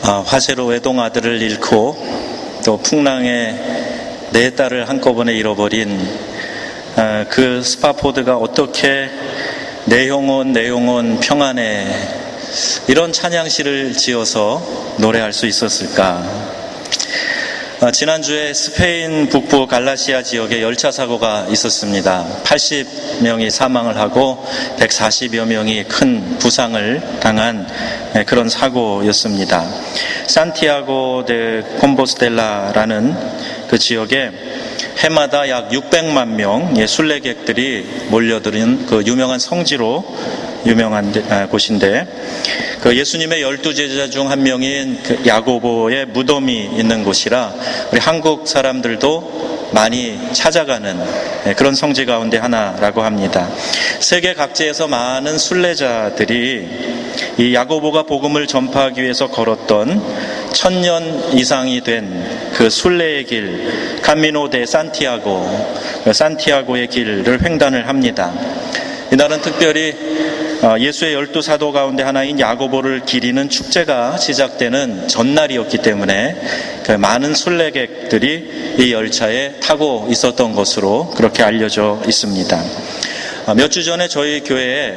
화재로 외동아들을 잃고 또 풍랑에 네 딸을 한꺼번에 잃어버린 그 스파포드가 어떻게 내 영혼 평안해, 이런 찬양시를 지어서 노래할 수 있었을까? 지난주에 스페인 북부 갈라시아 지역에 열차 사고가 있었습니다. 80명이 사망을 하고 140여 명이 큰 부상을 당한 그런 사고였습니다. 산티아고 데 콤보스텔라라는 그 지역에 해마다 약 600만 명의 순례객들이 몰려드는 그 유명한 성지로 유명한 곳인데, 그 예수님의 12제자 중 한 명인 그 야고보의 무덤이 있는 곳이라 우리 한국 사람들도 많이 찾아가는 그런 성지 가운데 하나라고 합니다. 세계 각지에서 많은 순례자들이 이 야고보가 복음을 전파하기 위해서 걸었던 1000년 이상이 된 그 순례의 길, 카미노 데 산티아고, 산티아고의 길을 횡단을 합니다. 이날은 특별히 예수의 12사도 가운데 하나인 야고보를 기리는 축제가 시작되는 전날이었기 때문에 그 많은 순례객들이 이 열차에 타고 있었던 것으로 그렇게 알려져 있습니다. 몇 주 전에 저희 교회에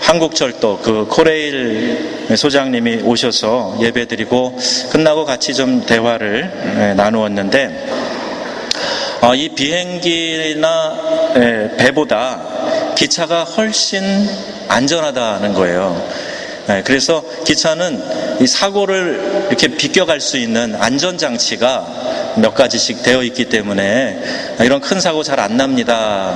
한국철도 그 코레일 소장님이 오셔서 예배드리고 끝나고 같이 좀 대화를 나누었는데, 이 비행기나 배보다 기차가 훨씬 안전하다는 거예요. 그래서 기차는 이 사고를 이렇게 비껴갈 수 있는 안전장치가 몇 가지씩 되어 있기 때문에 이런 큰 사고 잘 안 납니다.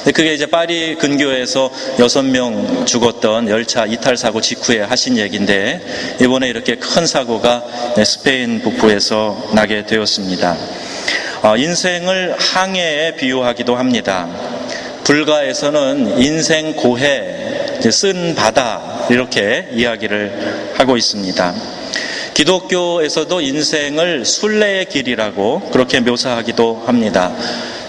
그게 이제 파리 근교에서 6명 죽었던 열차 이탈 사고 직후에 하신 얘기인데, 이번에 이렇게 큰 사고가 스페인 북부에서 나게 되었습니다. 인생을 항해에 비유하기도 합니다. 불가에서는 인생 고해, 쓴 바다, 이렇게 이야기를 하고 있습니다. 기독교에서도 인생을 순례의 길이라고 그렇게 묘사하기도 합니다.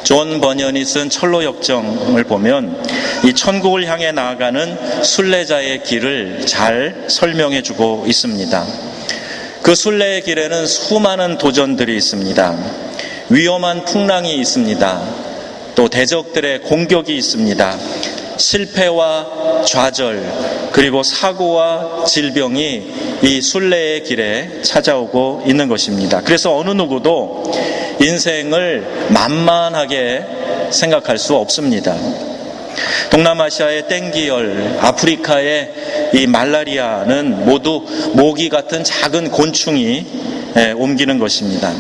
존 버년이 쓴 철로역정을 보면 이 천국을 향해 나아가는 순례자의 길을 잘 설명해주고 있습니다. 그 순례의 길에는 수많은 도전들이 있습니다. 위험한 풍랑이 있습니다. 또 대적들의 공격이 있습니다. 실패와 좌절, 그리고 사고와 질병이 이 순례의 길에 찾아오고 있는 것입니다. 그래서 어느 누구도 인생을 만만하게 생각할 수 없습니다. 동남아시아의 땡기열, 아프리카의 이 말라리아는 모두 모기 같은 작은 곤충이 옮기는 것입니다.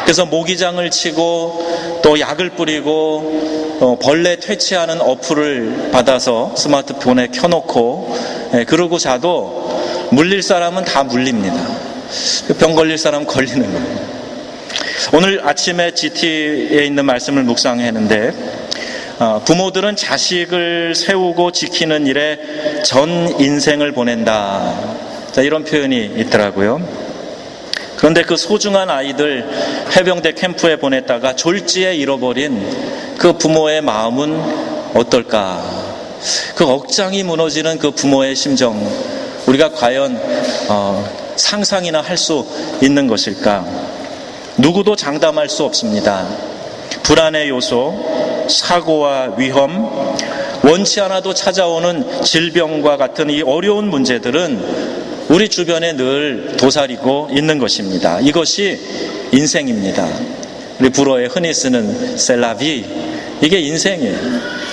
그래서 모기장을 치고 또 약을 뿌리고 벌레 퇴치하는 어플을 받아서 스마트폰에 켜놓고 그러고 자도 물릴 사람은 다 물립니다. 병 걸릴 사람은 걸리는 거예요. 오늘 아침에 GT에 있는 말씀을 묵상했는데, 부모들은 자식을 세우고 지키는 일에 전 인생을 보낸다, 자, 이런 표현이 있더라고요. 그런데 그 소중한 아이들 해병대 캠프에 보냈다가 졸지에 잃어버린 그 부모의 마음은 어떨까? 그 억장이 무너지는 그 부모의 심정, 우리가 과연 상상이나 할 수 있는 것일까? 누구도 장담할 수 없습니다. 불안의 요소, 사고와 위험, 원치 않아도 찾아오는 질병과 같은 이 어려운 문제들은 우리 주변에 늘 도사리고 있는 것입니다. 이것이 인생입니다. 우리 불어에 흔히 쓰는 셀라비, 이게 인생이에요.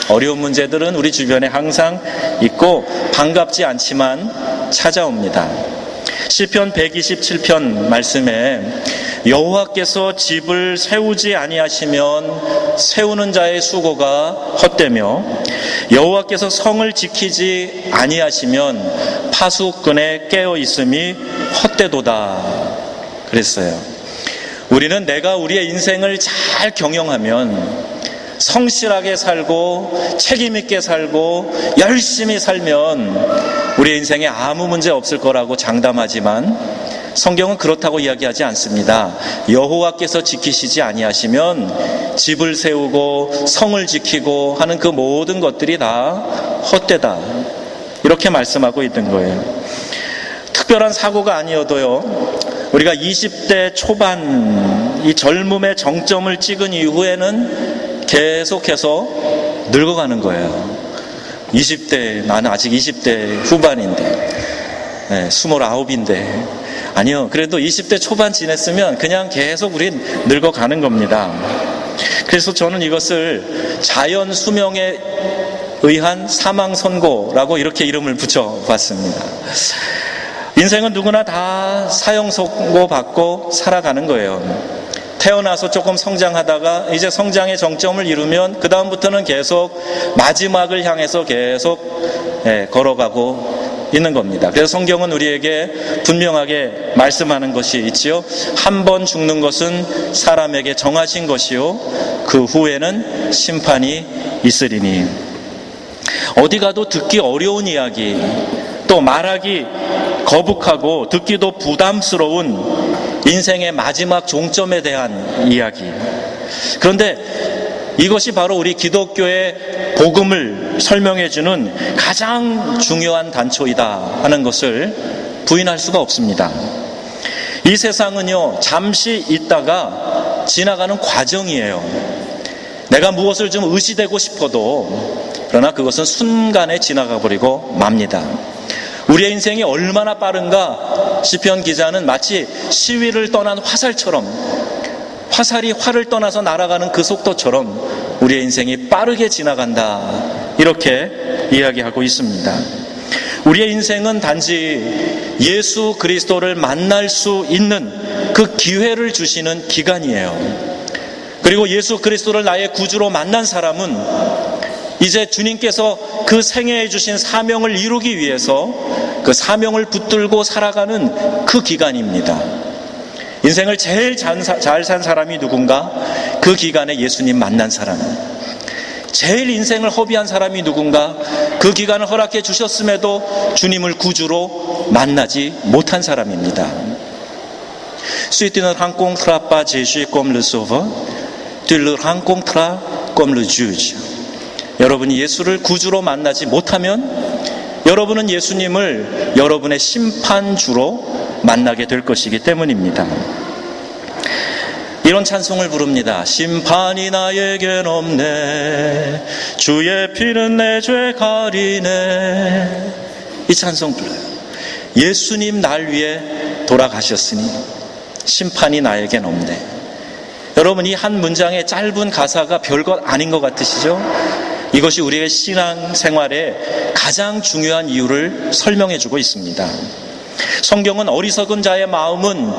어려운 문제들은 우리 주변에 항상 있고 반갑지 않지만 찾아옵니다. 시편 127편 말씀에 여호와께서 집을 세우지 아니하시면 세우는 자의 수고가 헛되며 여호와께서 성을 지키지 아니하시면 파수꾼의 깨어 있음이 헛되도다 그랬어요. 우리는 내가 우리의 인생을 잘 경영하면, 성실하게 살고 책임있게 살고 열심히 살면 우리 인생에 아무 문제 없을 거라고 장담하지만, 성경은 그렇다고 이야기하지 않습니다. 여호와께서 지키시지 아니하시면 집을 세우고 성을 지키고 하는 그 모든 것들이 다 헛되다, 이렇게 말씀하고 있는 거예요. 특별한 사고가 아니어도요, 우리가 20대 초반 이 젊음의 정점을 찍은 이후에는 계속해서 늙어가는 거예요. 20대, 나는 아직 20대 후반인데, 29인데, 아니요, 그래도 20대 초반 지냈으면 그냥 계속 우린 늙어가는 겁니다. 그래서 저는 이것을 자연 수명에 의한 사망 선고라고 이렇게 이름을 붙여봤습니다. 인생은 누구나 다 사형 선고 받고 살아가는 거예요. 태어나서 조금 성장하다가 이제 성장의 정점을 이루면 그 다음부터는 계속 마지막을 향해서 계속 걸어가고 있는 겁니다. 그래서 성경은 우리에게 분명하게 말씀하는 것이 있지요. 한 번 죽는 것은 사람에게 정하신 것이요, 그 후에는 심판이 있으리니. 어디 가도 듣기 어려운 이야기, 또 말하기 거북하고 듣기도 부담스러운 인생의 마지막 종점에 대한 이야기. 그런데 이것이 바로 우리 기독교의 복음을 설명해주는 가장 중요한 단초이다 하는 것을 부인할 수가 없습니다. 이 세상은요, 잠시 있다가 지나가는 과정이에요. 내가 무엇을 좀 의지되고 싶어도 그러나 그것은 순간에 지나가 버리고 맙니다. 우리의 인생이 얼마나 빠른가, 시편 기자는 마치 시위를 떠난 화살처럼, 화살이 활을 떠나서 날아가는 그 속도처럼 우리의 인생이 빠르게 지나간다, 이렇게 이야기하고 있습니다. 우리의 인생은 단지 예수 그리스도를 만날 수 있는 그 기회를 주시는 기간이에요. 그리고 예수 그리스도를 나의 구주로 만난 사람은 이제 주님께서 그 생애에 주신 사명을 이루기 위해서 그 사명을 붙들고 살아가는 그 기간입니다. 인생을 제일 잘 산 사람이 누군가? 그 기간에 예수님 만난 사람. 제일 인생을 허비한 사람이 누군가? 그 기간을 허락해 주셨음에도 주님을 구주로 만나지 못한 사람입니다. Suite de notre rencontre pas Jésus comme le sauveur, tu le rencontreras comme le juge. 여러분이 예수를 구주로 만나지 못하면 여러분은 예수님을 여러분의 심판주로 만나게 될 것이기 때문입니다. 이런 찬송을 부릅니다. 심판이 나에겐 없네, 주의 피는 내 죄 가리네. 이 찬송 불러요. 예수님 날 위해 돌아가셨으니 심판이 나에겐 없네. 여러분, 이 한 문장의 짧은 가사가 별것 아닌 것 같으시죠? 이것이 우리의 신앙 생활의 가장 중요한 이유를 설명해 주고 있습니다. 성경은 어리석은 자의 마음은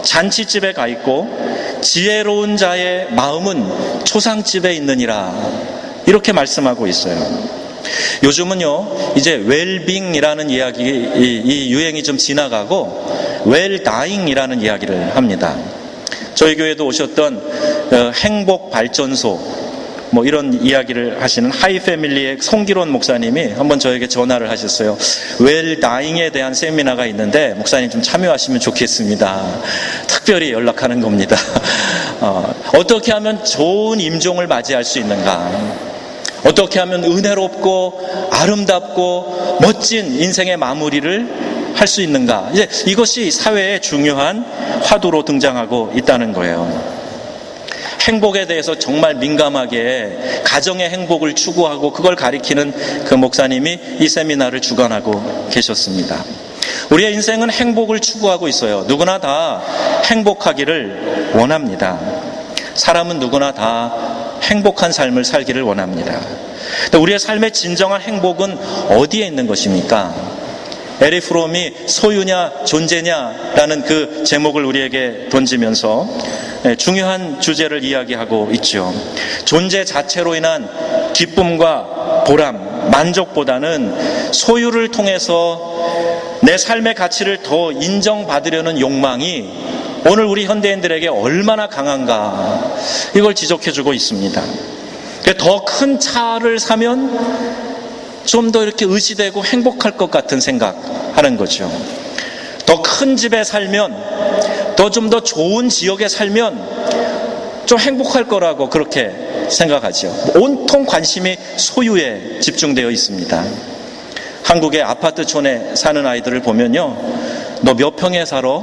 잔치집에 가 있고 지혜로운 자의 마음은 초상집에 있느니라, 이렇게 말씀하고 있어요. 요즘은요, 이제 웰빙이라는 이야기, 이 유행이 좀 지나가고 웰다잉이라는 이야기를 합니다. 저희 교회도 오셨던 행복발전소, 이런 이야기를 하시는 하이패밀리의 송기론 목사님이 한번 저에게 전화를 하셨어요. 웰다잉에 대한 세미나가 있는데 목사님 좀 참여하시면 좋겠습니다. 특별히 연락하는 겁니다. 어떻게 하면 좋은 임종을 맞이할 수 있는가? 어떻게 하면 은혜롭고 아름답고 멋진 인생의 마무리를 할 수 있는가? 이제 이것이 사회의 중요한 화두로 등장하고 있다는 거예요. 행복에 대해서 정말 민감하게 가정의 행복을 추구하고 그걸 가리키는 그 목사님이 이 세미나를 주관하고 계셨습니다. 우리의 인생은 행복을 추구하고 있어요. 누구나 다 행복하기를 원합니다. 사람은 누구나 다 행복한 삶을 살기를 원합니다. 우리의 삶의 진정한 행복은 어디에 있는 것입니까? 에리 프롬이 소유냐 존재냐라는 그 제목을 우리에게 던지면서 중요한 주제를 이야기하고 있죠. 존재 자체로 인한 기쁨과 보람, 만족보다는 소유를 통해서 내 삶의 가치를 더 인정받으려는 욕망이 오늘 우리 현대인들에게 얼마나 강한가, 이걸 지적해주고 있습니다. 더 큰 차를 사면 좀 더 이렇게 의지되고 행복할 것 같은 생각하는 거죠. 더 큰 집에 살면, 좀 더 좋은 지역에 살면 좀 행복할 거라고 그렇게 생각하죠. 온통 관심이 소유에 집중되어 있습니다. 한국의 아파트촌에 사는 아이들을 보면요, 너 몇 평에 살아?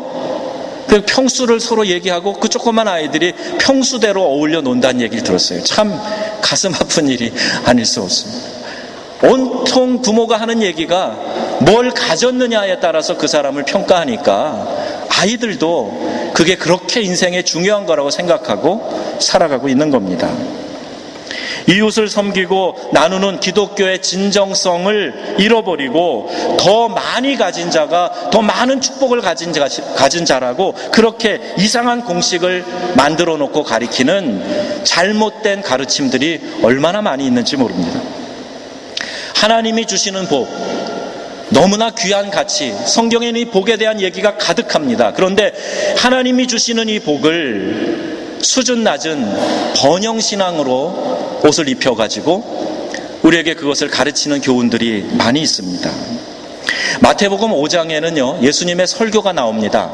그 평수를 서로 얘기하고 그 조그만 아이들이 평수대로 어울려 논다는 얘기를 들었어요. 참 가슴 아픈 일이 아닐 수 없습니다. 온통 부모가 하는 얘기가 뭘 가졌느냐에 따라서 그 사람을 평가하니까 아이들도 그게 그렇게 인생에 중요한 거라고 생각하고 살아가고 있는 겁니다. 이웃을 섬기고 나누는 기독교의 진정성을 잃어버리고 더 많이 가진 자가 더 많은 축복을 가진 자라고 그렇게 이상한 공식을 만들어 놓고 가리키는 잘못된 가르침들이 얼마나 많이 있는지 모릅니다. 하나님이 주시는 복, 너무나 귀한 가치, 성경에는 이 복에 대한 얘기가 가득합니다. 그런데 하나님이 주시는 이 복을 수준 낮은 번영신앙으로 옷을 입혀가지고 우리에게 그것을 가르치는 교훈들이 많이 있습니다. 마태복음 5장에는요 예수님의 설교가 나옵니다.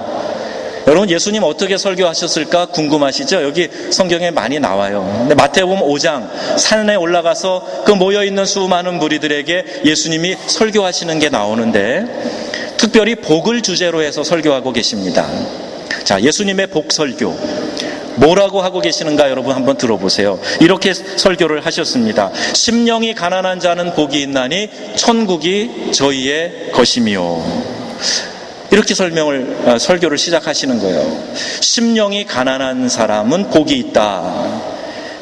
여러분, 예수님 어떻게 설교하셨을까 궁금하시죠? 여기 성경에 많이 나와요. 근데 마태복음 5장 산에 올라가서 그 모여있는 수많은 무리들에게 예수님이 설교하시는 게 나오는데 특별히 복을 주제로 해서 설교하고 계십니다. 자, 예수님의 복 설교 뭐라고 하고 계시는가 여러분 한번 들어보세요. 이렇게 설교를 하셨습니다. 심령이 가난한 자는 복이 있나니 천국이 저희의 것이며. 이렇게 설교를 시작하시는 거예요. 심령이 가난한 사람은 복이 있다.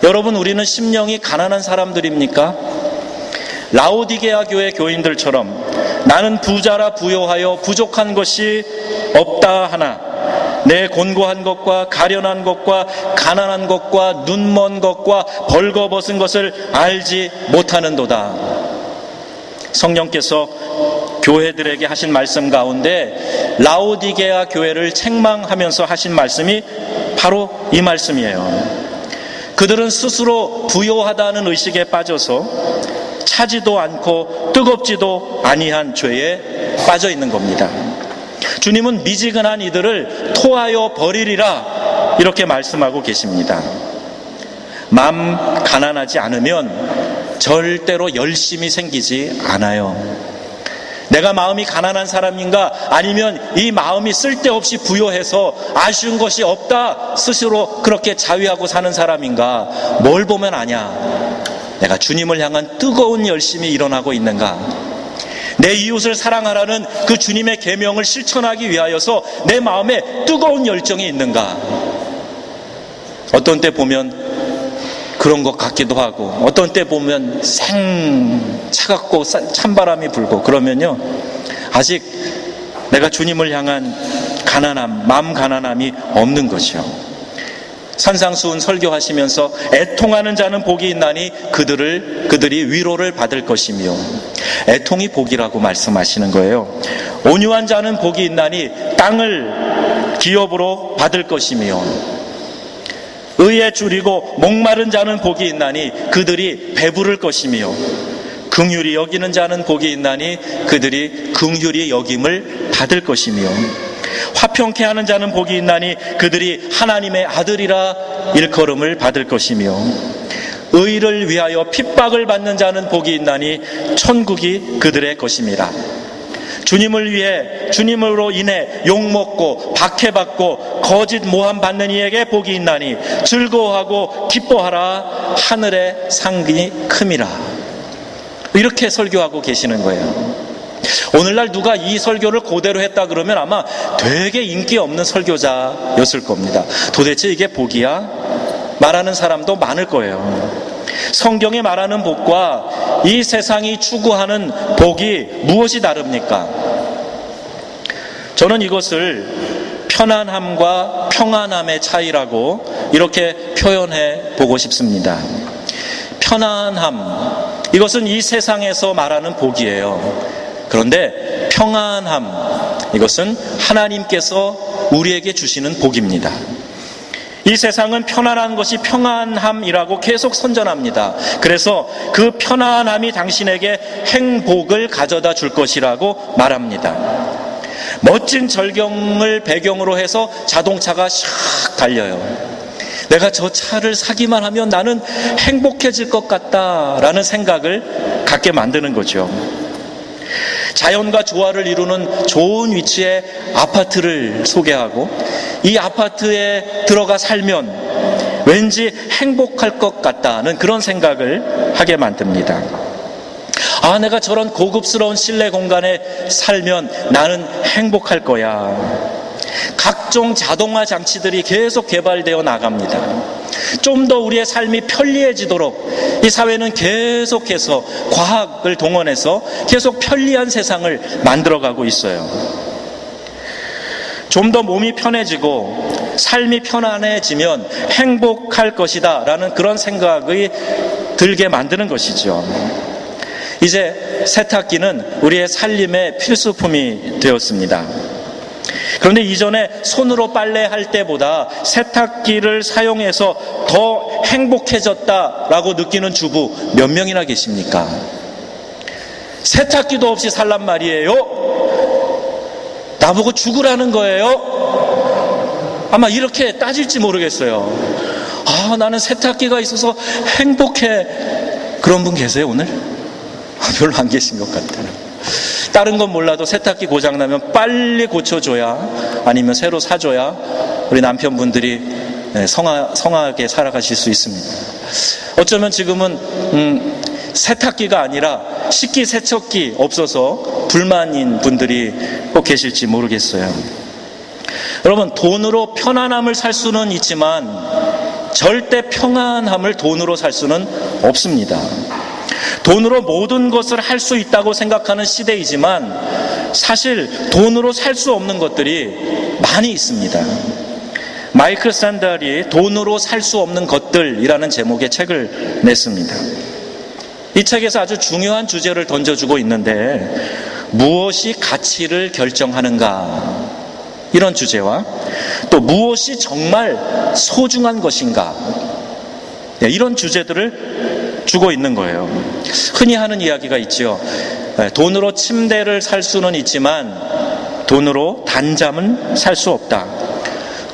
여러분, 우리는 심령이 가난한 사람들입니까? 라오디게아 교회 교인들처럼 나는 부자라 부요하여 부족한 것이 없다 하나 내 곤고한 것과 가련한 것과 가난한 것과 눈먼 것과 벌거벗은 것을 알지 못하는도다. 성령께서 교회들에게 하신 말씀 가운데 라오디게아 교회를 책망하면서 하신 말씀이 바로 이 말씀이에요. 그들은 스스로 부요하다는 의식에 빠져서 차지도 않고 뜨겁지도 아니한 죄에 빠져 있는 겁니다. 주님은 미지근한 이들을 토하여 버리리라 이렇게 말씀하고 계십니다. 마음 가난하지 않으면 절대로 열심히 생기지 않아요. 내가 마음이 가난한 사람인가 아니면 이 마음이 쓸데없이 부요해서 아쉬운 것이 없다 스스로 그렇게 자위하고 사는 사람인가, 뭘 보면 아냐? 내가 주님을 향한 뜨거운 열심이 일어나고 있는가? 내 이웃을 사랑하라는 그 주님의 계명을 실천하기 위하여서 내 마음에 뜨거운 열정이 있는가? 어떤 때 보면 그런 것 같기도 하고 어떤 때 보면 차갑고 찬바람이 불고 그러면요 아직 내가 주님을 향한 가난함, 마음 가난함이 없는 거죠. 산상수훈 설교하시면서 애통하는 자는 복이 있나니 그들이 위로를 받을 것이며, 애통이 복이라고 말씀하시는 거예요. 온유한 자는 복이 있나니 땅을 기업으로 받을 것이며, 의에 줄이고 목마른 자는 복이 있나니 그들이 배부를 것이며, 긍휼히 여기는 자는 복이 있나니 그들이 긍휼히 여김을 받을 것이며, 화평케 하는 자는 복이 있나니 그들이 하나님의 아들이라 일컬음을 받을 것이며, 의를 위하여 핍박을 받는 자는 복이 있나니 천국이 그들의 것임이라. 주님을 위해, 주님으로 인해 욕먹고 박해받고 거짓 모함 받는 이에게 복이 있나니 즐거워하고 기뻐하라. 하늘의 상이 큼이라. 이렇게 설교하고 계시는 거예요. 오늘날 누가 이 설교를 그대로 했다 그러면 아마 되게 인기 없는 설교자였을 겁니다. 도대체 이게 복이야? 말하는 사람도 많을 거예요. 성경이 말하는 복과 이 세상이 추구하는 복이 무엇이 다릅니까? 저는 이것을 편안함과 평안함의 차이라고 이렇게 표현해 보고 싶습니다. 편안함, 이것은 이 세상에서 말하는 복이에요. 그런데 평안함, 이것은 하나님께서 우리에게 주시는 복입니다. 이 세상은 편안한 것이 평안함이라고 계속 선전합니다. 그래서 그 편안함이 당신에게 행복을 가져다 줄 것이라고 말합니다. 멋진 절경을 배경으로 해서 자동차가 샥 달려요. 내가 저 차를 사기만 하면 나는 행복해질 것 같다라는 생각을 갖게 만드는 거죠. 자연과 조화를 이루는 좋은 위치의 아파트를 소개하고 이 아파트에 들어가 살면 왠지 행복할 것 같다는 그런 생각을 하게 만듭니다. 아, 내가 저런 고급스러운 실내 공간에 살면 나는 행복할 거야. 각종 자동화 장치들이 계속 개발되어 나갑니다. 좀 더 우리의 삶이 편리해지도록 이 사회는 계속해서 과학을 동원해서 계속 편리한 세상을 만들어가고 있어요. 좀 더 몸이 편해지고 삶이 편안해지면 행복할 것이다 라는 그런 생각이 들게 만드는 것이죠. 이제 세탁기는 우리의 살림의 필수품이 되었습니다. 그런데 이전에 손으로 빨래할 때보다 세탁기를 사용해서 더 행복해졌다라고 느끼는 주부 몇 명이나 계십니까? 세탁기도 없이 살란 말이에요? 나보고 죽으라는 거예요? 아마 이렇게 따질지 모르겠어요. 아, 나는 세탁기가 있어서 행복해. 그런 분 계세요, 오늘? 별로 안 계신 것 같아요. 다른 건 몰라도 세탁기 고장나면 빨리 고쳐줘야, 아니면 새로 사줘야 우리 남편분들이 성하게 살아가실 수 있습니다. 어쩌면 지금은 세탁기가 아니라 식기세척기 없어서 불만인 분들이 꼭 계실지 모르겠어요. 여러분, 돈으로 편안함을 살 수는 있지만 절대 평안함을 돈으로 살 수는 없습니다. 돈으로 모든 것을 할 수 있다고 생각하는 시대이지만 사실 돈으로 살 수 없는 것들이 많이 있습니다. 마이클 샌델이 돈으로 살 수 없는 것들이라는 제목의 책을 냈습니다. 이 책에서 아주 중요한 주제를 던져주고 있는데, 무엇이 가치를 결정하는가, 이런 주제와 또 무엇이 정말 소중한 것인가, 이런 주제들을 주고 있는 거예요. 흔히 하는 이야기가 있죠. 돈으로 침대를 살 수는 있지만 돈으로 단잠은 살 수 없다.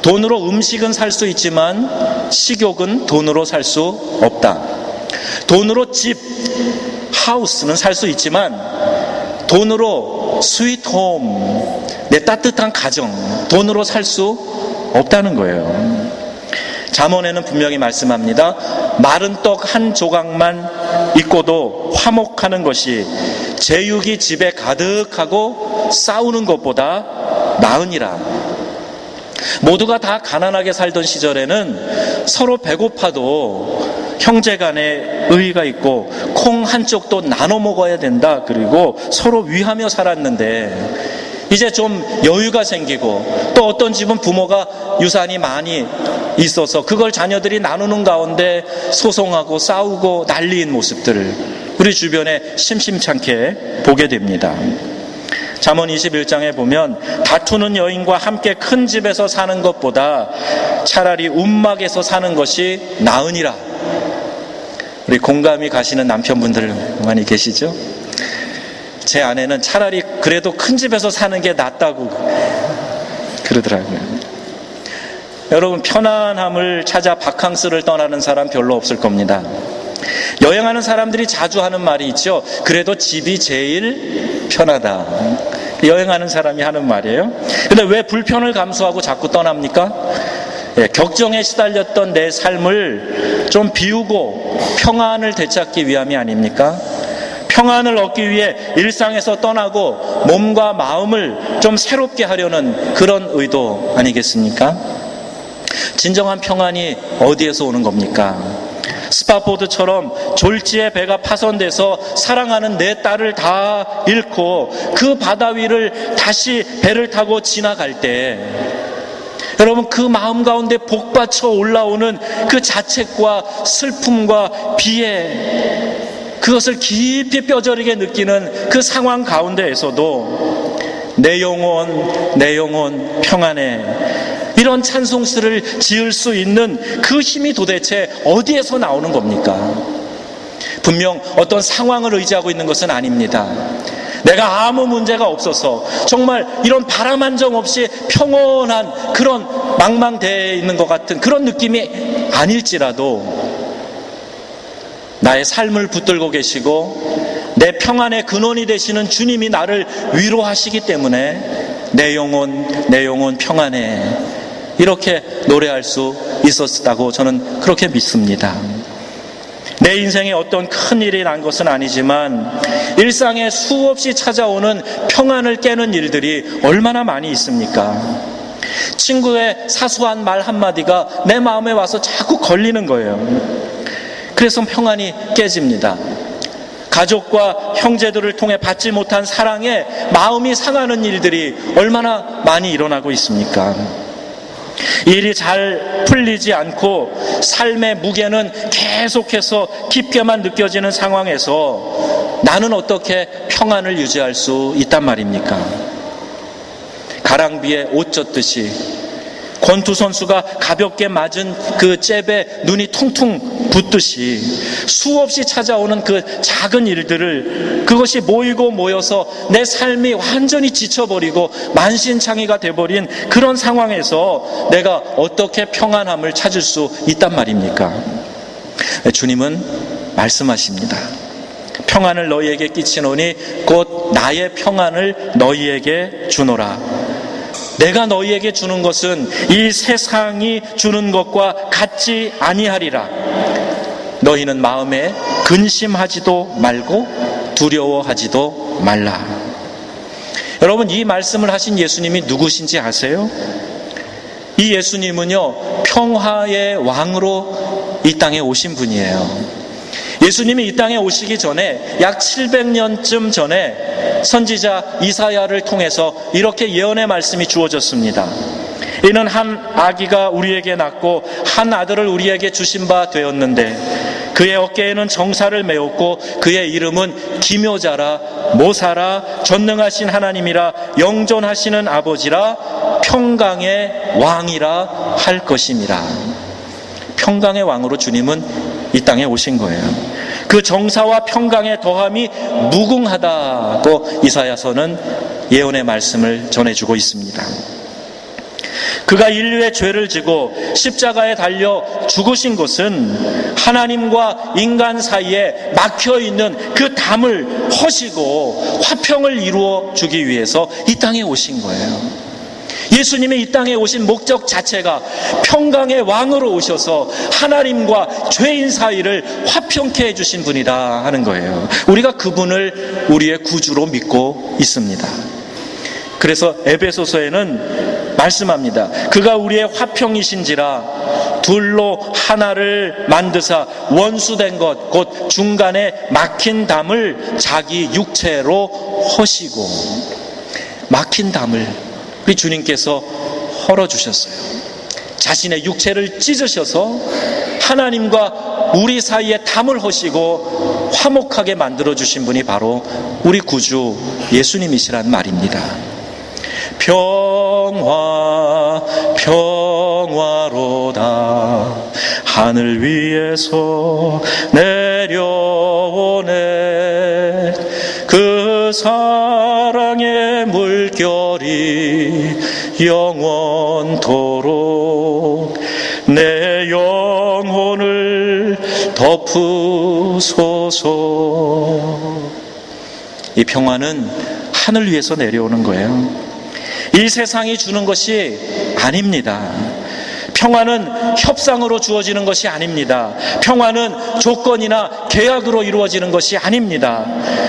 돈으로 음식은 살 수 있지만 식욕은 돈으로 살 수 없다. 돈으로 집, 하우스는 살 수 있지만 돈으로 스위트홈, 내 따뜻한 가정, 돈으로 살 수 없다는 거예요. 잠언에는 분명히 말씀합니다. 마른 떡 한 조각만 있고도 화목하는 것이 제육이 집에 가득하고 싸우는 것보다 나으니라. 모두가 다 가난하게 살던 시절에는 서로 배고파도 형제간에 의의가 있고 콩 한쪽도 나눠 먹어야 된다, 그리고 서로 위하며 살았는데 이제 좀 여유가 생기고 또 어떤 집은 부모가 유산이 많이 있어서 그걸 자녀들이 나누는 가운데 소송하고 싸우고 난리인 모습들을 우리 주변에 심심찮게 보게 됩니다. 잠언 21장에 보면 다투는 여인과 함께 큰 집에서 사는 것보다 차라리 움막에서 사는 것이 나으니라. 우리 공감이 가시는 남편분들 많이 계시죠? 제 아내는 차라리 그래도 큰 집에서 사는 게 낫다고 그러더라고요. 여러분, 편안함을 찾아 바캉스를 떠나는 사람 별로 없을 겁니다. 여행하는 사람들이 자주 하는 말이 있죠. 그래도 집이 제일 편하다. 여행하는 사람이 하는 말이에요. 근데 왜 불편을 감수하고 자꾸 떠납니까? 격정에 시달렸던 내 삶을 좀 비우고 평안을 되찾기 위함이 아닙니까? 평안을 얻기 위해 일상에서 떠나고 몸과 마음을 좀 새롭게 하려는 그런 의도 아니겠습니까? 진정한 평안이 어디에서 오는 겁니까? 스파포드처럼 졸지에 배가 파손돼서 사랑하는 내 딸을 다 잃고 그 바다 위를 다시 배를 타고 지나갈 때 여러분, 그 마음 가운데 복받쳐 올라오는 그 자책과 슬픔과 비애, 그것을 깊이 뼈저리게 느끼는 그 상황 가운데에서도 내 영혼 평안해, 이런 찬송시를 지을 수 있는 그 힘이 도대체 어디에서 나오는 겁니까? 분명 어떤 상황을 의지하고 있는 것은 아닙니다. 내가 아무 문제가 없어서 정말 이런 바람 한 점 없이 평온한 그런 망망대해 있는 것 같은 그런 느낌이 아닐지라도 나의 삶을 붙들고 계시고 내 평안의 근원이 되시는 주님이 나를 위로하시기 때문에 내 영혼 평안해, 이렇게 노래할 수 있었다고 저는 그렇게 믿습니다. 내 인생에 어떤 큰 일이 난 것은 아니지만 일상에 수없이 찾아오는 평안을 깨는 일들이 얼마나 많이 있습니까? 친구의 사소한 말 한마디가 내 마음에 와서 자꾸 걸리는 거예요. 그래서 평안이 깨집니다. 가족과 형제들을 통해 받지 못한 사랑에 마음이 상하는 일들이 얼마나 많이 일어나고 있습니까? 일이 잘 풀리지 않고 삶의 무게는 계속해서 깊게만 느껴지는 상황에서 나는 어떻게 평안을 유지할 수 있단 말입니까? 가랑비에 옷 젖듯이 권투 선수가 가볍게 맞은 그 잽에 눈이 퉁퉁 붓듯이 수없이 찾아오는 그 작은 일들을, 그것이 모이고 모여서 내 삶이 완전히 지쳐버리고 만신창이가 돼버린 그런 상황에서 내가 어떻게 평안함을 찾을 수 있단 말입니까? 주님은 말씀하십니다. 평안을 너희에게 끼치노니 곧 나의 평안을 너희에게 주노라. 내가 너희에게 주는 것은 이 세상이 주는 것과 같지 아니하리라. 너희는 마음에 근심하지도 말고 두려워하지도 말라. 여러분, 이 말씀을 하신 예수님이 누구신지 아세요? 이 예수님은요, 평화의 왕으로 이 땅에 오신 분이에요. 예수님이 이 땅에 오시기 전에 약 700년쯤 전에 선지자 이사야를 통해서 이렇게 예언의 말씀이 주어졌습니다. 이는 한 아기가 우리에게 낳고 한 아들을 우리에게 주신 바 되었는데 그의 어깨에는 정사를 메었고 그의 이름은 기묘자라 모사라 전능하신 하나님이라 영존하시는 아버지라 평강의 왕이라 할 것임이라. 평강의 왕으로 주님은 이 땅에 오신 거예요. 그 정사와 평강의 더함이 무궁하다고 이사야서는 예언의 말씀을 전해주고 있습니다. 그가 인류의 죄를 지고 십자가에 달려 죽으신 것은 하나님과 인간 사이에 막혀있는 그 담을 허시고 화평을 이루어 주기 위해서 이 땅에 오신 거예요. 예수님이 이 땅에 오신 목적 자체가 평강의 왕으로 오셔서 하나님과 죄인 사이를 화평케 해주신 분이다 하는 거예요. 우리가 그분을 우리의 구주로 믿고 있습니다. 그래서 에베소서에는 말씀합니다. 그가 우리의 화평이신지라 둘로 하나를 만드사 원수된 것 곧 중간에 막힌 담을 자기 육체로 허시고, 막힌 담을 우리 주님께서 헐어주셨어요. 자신의 육체를 찢으셔서 하나님과 우리 사이에 담을 허시고 화목하게 만들어주신 분이 바로 우리 구주 예수님이시란 말입니다. 평화 평화로다 하늘 위에서 내려오네 그 사랑의 물결이 영원토록 내 영혼을 덮으소서. 이 평화는 하늘 위에서 내려오는 거예요. 이 세상이 주는 것이 아닙니다. 평화는 협상으로 주어지는 것이 아닙니다. 평화는 조건이나 계약으로 이루어지는 것이 아닙니다.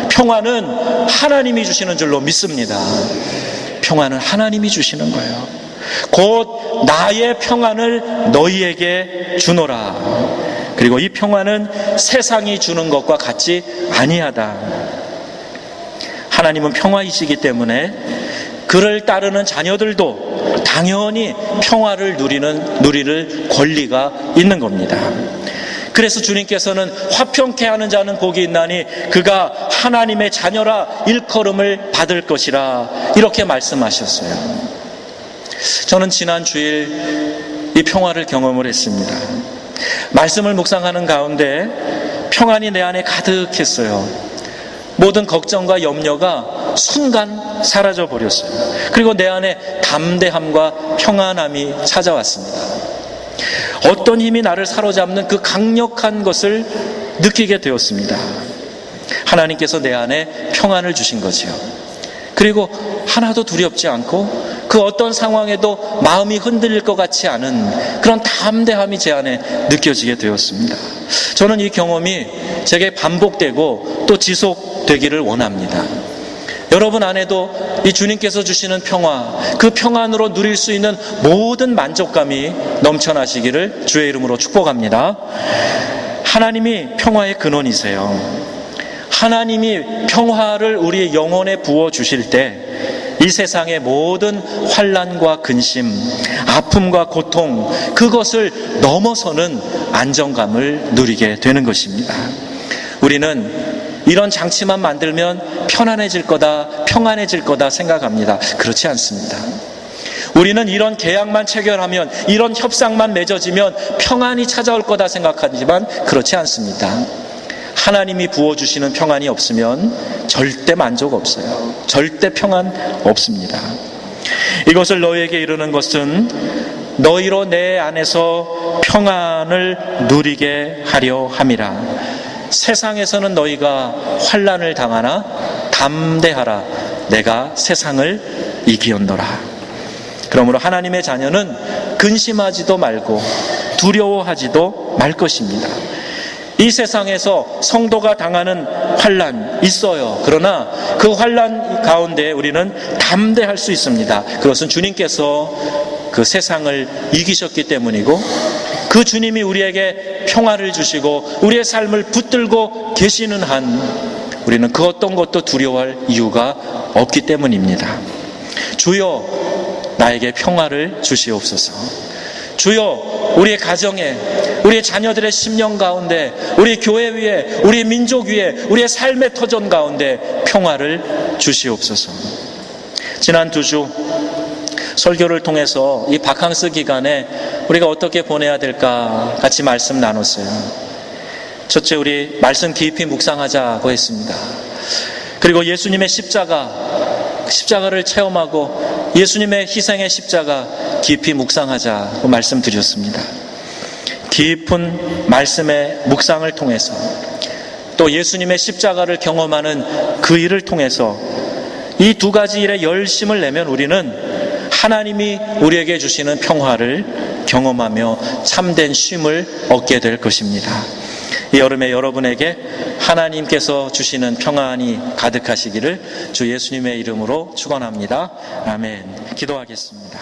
평화는 하나님이 주시는 줄로 믿습니다. 평화는 하나님이 주시는 거예요. 곧 나의 평안을 너희에게 주노라. 그리고 이 평화는 세상이 주는 것과 같이 아니하다. 하나님은 평화이시기 때문에 그를 따르는 자녀들도 당연히 평화를 누릴 권리가 있는 겁니다. 그래서 주님께서는 화평케 하는 자는 복이 있나니 그가 하나님의 자녀라 일컬음을 받을 것이라 이렇게 말씀하셨어요. 저는 지난 주일 이 평화를 경험을 했습니다. 말씀을 묵상하는 가운데 평안이 내 안에 가득했어요. 모든 걱정과 염려가 순간 사라져 버렸어요. 그리고 내 안에 담대함과 평안함이 찾아왔습니다. 어떤 힘이 나를 사로잡는 그 강력한 것을 느끼게 되었습니다. 하나님께서 내 안에 평안을 주신 거지요. 그리고 하나도 두렵지 않고 그 어떤 상황에도 마음이 흔들릴 것 같지 않은 그런 담대함이 제 안에 느껴지게 되었습니다. 저는 이 경험이 제게 반복되고 또 지속되기를 원합니다. 여러분 안에도 이 주님께서 주시는 평화, 그 평안으로 누릴 수 있는 모든 만족감이 넘쳐나시기를 주의 이름으로 축복합니다. 하나님이 평화의 근원이세요. 하나님이 평화를 우리 영혼에 부어주실 때 이 세상의 모든 환난과 근심, 아픔과 고통, 그것을 넘어서는 안정감을 누리게 되는 것입니다. 우리는 이런 장치만 만들면 편안해질 거다, 평안해질 거다 생각합니다. 그렇지 않습니다. 우리는 이런 계약만 체결하면, 이런 협상만 맺어지면 평안이 찾아올 거다 생각하지만 그렇지 않습니다. 하나님이 부어주시는 평안이 없으면 절대 만족 없어요. 절대 평안 없습니다. 이것을 너희에게 이르는 것은 너희로 내 안에서 평안을 누리게 하려 함이라. 세상에서는 너희가 환난을 당하나 담대하라. 내가 세상을 이기었노라. 그러므로 하나님의 자녀는 근심하지도 말고 두려워하지도 말 것입니다. 이 세상에서 성도가 당하는 환난 있어요. 그러나 그 환난 가운데 우리는 담대할 수 있습니다. 그것은 주님께서 그 세상을 이기셨기 때문이고, 그 주님이 우리에게 평화를 주시고 우리의 삶을 붙들고 계시는 한 우리는 그 어떤 것도 두려워할 이유가 없기 때문입니다. 주여 나에게 평화를 주시옵소서. 주여 우리의 가정에, 우리의 자녀들의 심령 가운데, 우리 교회 위에, 우리 민족 위에, 우리의 삶의 터전 가운데 평화를 주시옵소서. 지난 2주 설교를 통해서 이 바캉스 기간에 우리가 어떻게 보내야 될까 같이 말씀 나눴어요. 첫째, 우리 말씀 깊이 묵상하자고 했습니다. 그리고 예수님의 십자가를 체험하고 예수님의 희생의 십자가 깊이 묵상하자고 말씀드렸습니다. 깊은 말씀의 묵상을 통해서 또 예수님의 십자가를 경험하는 그 일을 통해서 이 두 가지 일에 열심을 내면 우리는 하나님이 우리에게 주시는 평화를 경험하며 참된 쉼을 얻게 될 것입니다. 이 여름에 여러분에게 하나님께서 주시는 평안이 가득하시기를 주 예수님의 이름으로 축원합니다. 아멘. 기도하겠습니다.